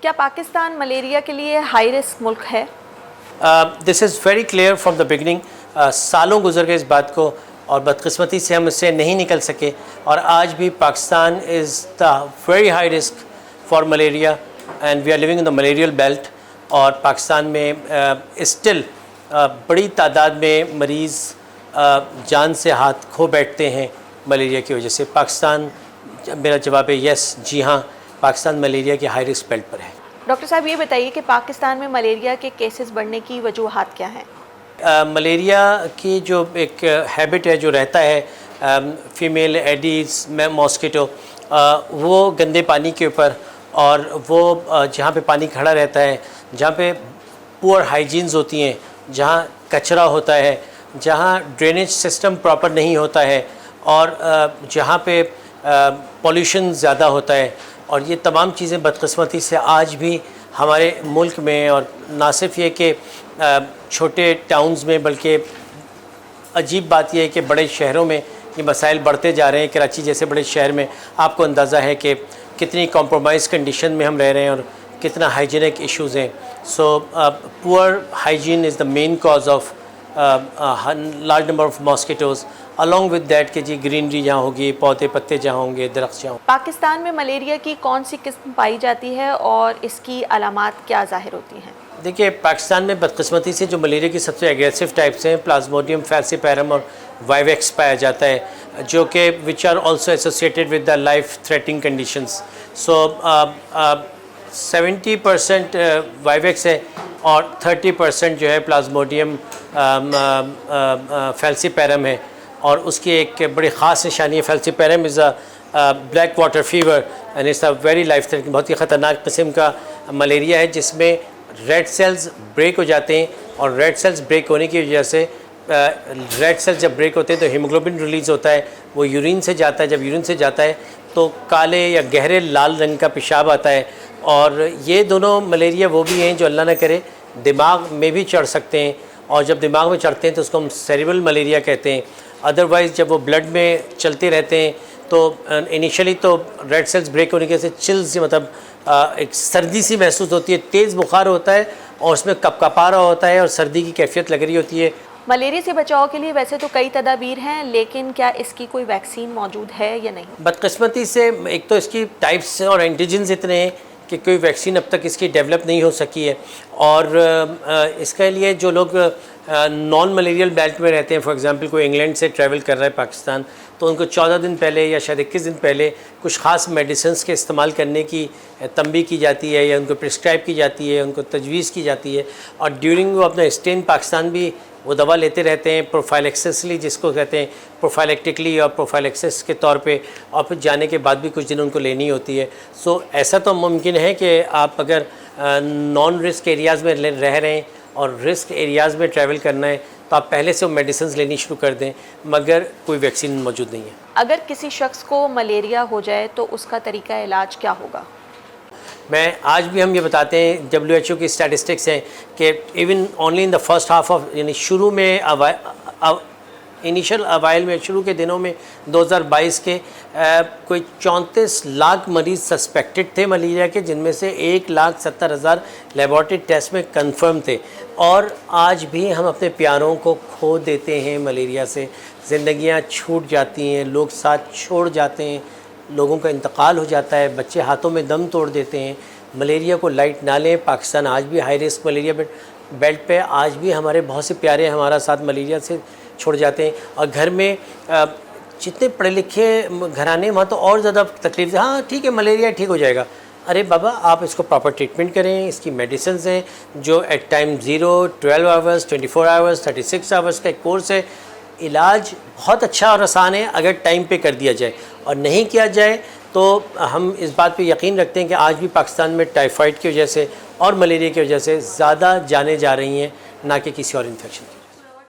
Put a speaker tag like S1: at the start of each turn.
S1: क्या पाकिस्तान मलेरिया के लिए हाई रिस्क मुल्क है?
S2: This is very clear from the beginning. सालों गुजर गए इस बात को और बदकिस्मती से हम इससे नहीं निकल सके, और आज भी Pakistan is the very high risk for malaria and we are living in the malarial belt. और पाकिस्तान में स्टिल बड़ी तादाद में मरीज़ जान से हाथ खो बैठते हैं मलेरिया की वजह से। पाकिस्तान, मेरा जवाब है यस, जी हाँ, पाकिस्तान मलेरिया के हाई रिस्क बेल्ट पर है।
S1: डॉक्टर साहब ये बताइए कि पाकिस्तान में मलेरिया के केसेस बढ़ने की वजूहात क्या हैं?
S2: मलेरिया की जो एक हैबिट है जो रहता है फीमेल एडीज में मॉस्किटो, वो गंदे पानी के ऊपर, और वो जहाँ पे पानी खड़ा रहता है, जहाँ पे पुअर हाइजीन्स होती हैं, जहाँ कचरा होता है, जहाँ ड्रेनेज सिस्टम प्रॉपर नहीं होता है, और जहाँ पे पॉल्यूशन ज़्यादा होता है, और ये तमाम चीज़ें बदकिस्मती से आज भी हमारे मुल्क में, और ना सिर्फ ये कि छोटे टाउन्स में, बल्कि अजीब बात यह है कि बड़े शहरों में ये मसाइल बढ़ते जा रहे हैं। कराची जैसे बड़े शहर में आपको अंदाज़ा है कि कितनी कॉम्प्रोमाइज़ कंडीशन में हम रह रहे हैं और कितना हाइजीनिक इश्यूज़ हैं। So poor hygiene is the main cause of large number of mosquitoes, along with that कि जी ग्रीनरी जहाँ होगी, पौधे पत्ते जहाँ होंगे, दरख्त जहाँ।
S1: पाकिस्तान में मलेरिया की कौन सी किस्म पाई जाती है और इसकी अलामात क्या ज़ाहिर होती हैं?
S2: देखिए, पाकिस्तान में बदकिस्मती से जो मलेरिया की सबसे एग्रेसिव टाइप्स हैं, प्लाज्मोडियम फैल्सिपैरम और वाइवेक्स पाया जाता है, जो कि which are also associated with the life threatening conditions. So 70% vivax है और 30% जो है प्लाज्मोडियम फैल्सिपैरम है, और उसकी एक बड़ी ख़ास निशानी है, falciparum is a black water fever and it's a very life threatening, बहुत ही ख़तरनाक किस्म का मलेरिया है, जिसमें रेड सेल्स ब्रेक हो जाते हैं, और रेड सेल्स ब्रेक होने की वजह से रेड सेल्स जब ब्रेक होते हैं तो हीमोग्लोबिन रिलीज़ होता है, वो यूरिन से जाता है, जब यूरिन से जाता है तो काले या गहरे लाल रंग का पेशाब आता है। और ये दोनों मलेरिया वो भी हैं जो अल्लाह न करे दिमाग में भी चढ़ सकते हैं, और जब दिमाग में चढ़ते हैं तो उसको हम सेरिब्रल मलेरिया कहते हैं। अदरवाइज़ जब वो ब्लड में चलते रहते हैं तो इनिशियली तो रेड सेल्स ब्रेक होने के से चिल्स, मतलब एक सर्दी सी महसूस होती है, तेज़ बुखार होता है और उसमें कपकपा रहा होता है और सर्दी की कैफियत लग रही होती है।
S1: मलेरिया से बचाव के लिए वैसे तो कई तदाबीर हैं, लेकिन क्या इसकी कोई वैक्सीन मौजूद है या नहीं?
S2: बदकिस्मती से एक तो इसकी टाइप्स और एंटीजन्स इतने हैं कि कोई वैक्सीन अब तक इसकी डेवलप नहीं हो सकी है, और इसके लिए जो लोग नॉन मलेरियल बेल्ट में रहते हैं, फॉर एग्जांपल कोई इंग्लैंड से ट्रैवल कर रहा है पाकिस्तान, तो उनको 14 दिन पहले या शायद 21 दिन पहले कुछ ख़ास मेडिसिन्स के इस्तेमाल करने की तंबीह की जाती है, या उनको प्रिस्क्राइब की जाती है, उनको तजवीज़ की जाती है, और ड्यूरिंग वो अपना स्टे इन पाकिस्तान भी वो दवा लेते रहते हैं, प्रोफाइलेक्सिसली जिसको कहते हैं, प्रोफाइलेक्टिकली और प्रोफाइलेक्सिस के तौर पे, और फिर जाने के बाद भी कुछ दिन उनको लेनी होती है। सो ऐसा तो मुमकिन है कि आप अगर नॉन रिस्क एरियाज़ में रह रहे हैं और रिस्क एरियाज़ में ट्रैवल करना है तो आप पहले से वो मेडिसिन लेनी शुरू कर दें, मगर कोई वैक्सीन मौजूद नहीं है।
S1: अगर किसी शख्स को मलेरिया हो जाए तो उसका तरीका इलाज क्या होगा?
S2: मैं आज भी हम ये बताते हैं, WHO की स्टैटिस्टिक्स हैं कि even only in the first half of, यानी शुरू में इनिशियल अवाइल में, शुरू के दिनों में 2022 के कोई 34 लाख मरीज़ सस्पेक्टेड थे मलेरिया के, जिनमें से 1,70,000 लेबॉर्ट्री टेस्ट में कंफर्म थे। और आज भी हम अपने प्यारों को खो देते हैं मलेरिया से, ज़िंदगियां छूट जाती हैं, लोग साथ छोड़ जाते हैं, लोगों का इंतकाल हो जाता है, बच्चे हाथों में दम तोड़ देते हैं। मलेरिया को लाइट ना लें। पाकिस्तान आज भी हाई रिस्क मलेरिया बेल्ट पे, आज भी हमारे बहुत से प्यारे हमारा साथ मलेरिया से छोड़ जाते हैं। और घर में जितने पढ़े लिखे घराने, वहाँ तो और ज़्यादा तकलीफ, हाँ ठीक है मलेरिया ठीक हो जाएगा। अरे बाबा, आप इसको प्रॉपर ट्रीटमेंट करें, इसकी मेडिसिन हैं जो at time 0, 12 hours, 24 hours, 36 hours का एक कोर्स है। इलाज बहुत अच्छा और आसान है अगर टाइम पे कर दिया जाए, और नहीं किया जाए तो हम इस बात पे यकीन रखते हैं कि आज भी पाकिस्तान में टाइफाइड की वजह से और मलेरिया की वजह से ज़्यादा जानें जा रही हैं, ना कि किसी और इन्फेक्शन की।